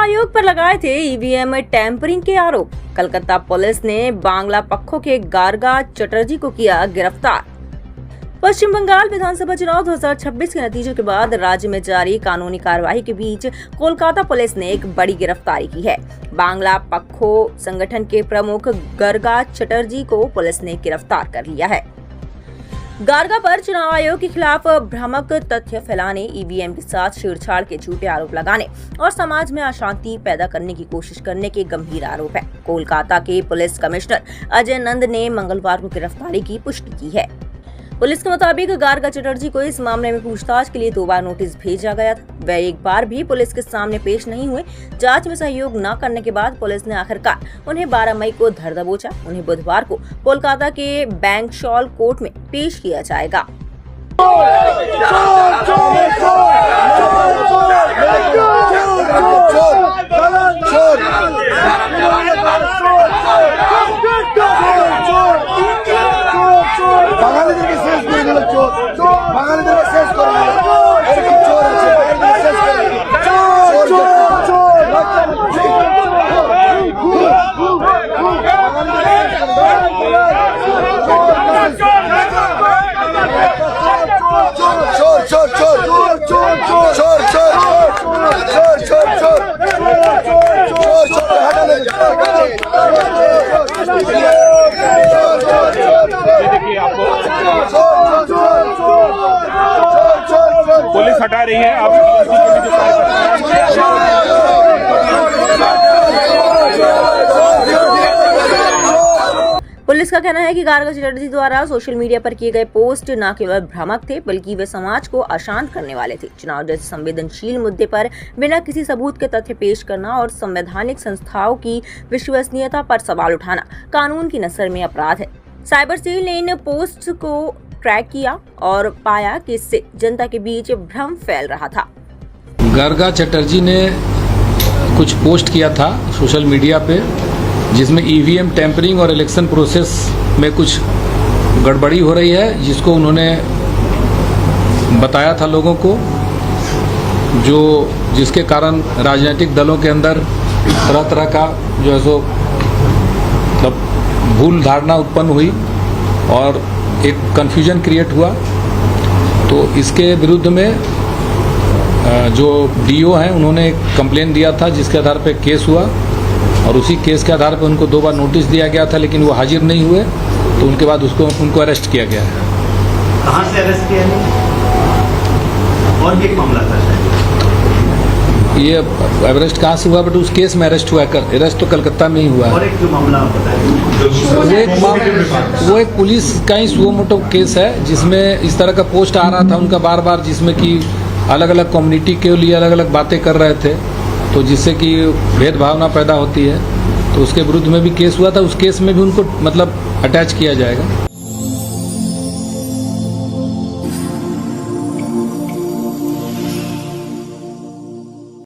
आयोग पर लगाए थे ईवीएम टैंपरिंग के आरोप। कलकत्ता पुलिस ने बांग्ला पक्खों के गार्गा चटर्जी को किया गिरफ्तार। पश्चिम बंगाल विधानसभा चुनाव 2026 के नतीजों के बाद राज्य में जारी कानूनी कार्रवाई के बीच कोलकाता पुलिस ने एक बड़ी गिरफ्तारी की है। बांग्ला पक्खों संगठन के प्रमुख गार्गा चटर्जी को पुलिस ने गिरफ्तार कर लिया है। गार्गा पर चुनाव आयोग के खिलाफ भ्रामक तथ्य फैलाने, ईवीएम के साथ छेड़छाड़ के झूठे आरोप लगाने और समाज में अशांति पैदा करने की कोशिश करने के गंभीर आरोप है। कोलकाता के पुलिस कमिश्नर अजय नंद ने मंगलवार को गिरफ्तारी की पुष्टि की है। पुलिस के मुताबिक गार्गा चटर्जी को इस मामले में पूछताछ के लिए 2 बार नोटिस भेजा गया था। वे एक बार भी पुलिस के सामने पेश नहीं हुए। जांच में सहयोग न करने के बाद पुलिस ने आखिरकार उन्हें 12 मई को धर दबोचा। उन्हें बुधवार को कोलकाता के बैंकशॉल कोर्ट में पेश किया जाएगा। पुलिस हटा रही है। आप पुलिस का कहना है कि गार्गा चटर्जी द्वारा सोशल मीडिया पर किए गए पोस्ट न केवल भ्रामक थे, बल्कि वे समाज को अशांत करने वाले थे। चुनाव जैसे संवेदनशील मुद्दे पर बिना किसी सबूत के तथ्य पेश करना और संवैधानिक संस्थाओं की विश्वसनीयता पर सवाल उठाना कानून की नज़र में अपराध है। साइबर सेल ने इन पोस्ट को ट्रैक किया और पाया कि इससे जनता के बीच भ्रम फैल रहा था। गार्गा चटर्जी ने कुछ पोस्ट किया था सोशल मीडिया पे, जिसमें ईवीएम टैंपरिंग और इलेक्शन प्रोसेस में कुछ गड़बड़ी हो रही है, जिसको उन्होंने बताया था लोगों को, जिसके कारण राजनीतिक दलों के अंदर तरह तरह का जो है सो भूल धारणा उत्पन्न हुई और एक कन्फ्यूजन क्रिएट हुआ। तो इसके विरुद्ध में जो डीओ हैं उन्होंने एक कंप्लेन दिया था, जिसके आधार पर केस हुआ और उसी केस के आधार पर उनको 2 बार नोटिस दिया गया था, लेकिन वो हाजिर नहीं हुए। तो उनके बाद उनको अरेस्ट किया गया है। कहाँ से अरेस्ट किया है? और भी एक मामला था शायद। ये अरेस्ट कहाँ से हुआ, बट उस केस में अरेस्ट हुआ है। अरेस्ट तो कलकत्ता में ही हुआ है। और एक जो मामला वो एक पुलिस का ही सुओ मोटो केस है, जिसमें इस तरह का पोस्ट आ रहा था उनका बार बार, जिसमें कि अलग अलग कम्युनिटी के लिए अलग अलग बातें कर रहे थे, तो जिससे कि भेदभावना पैदा होती है। तो उसके विरुद्ध में भी केस हुआ था। उस केस में भी उनको मतलब अटैच किया जाएगा।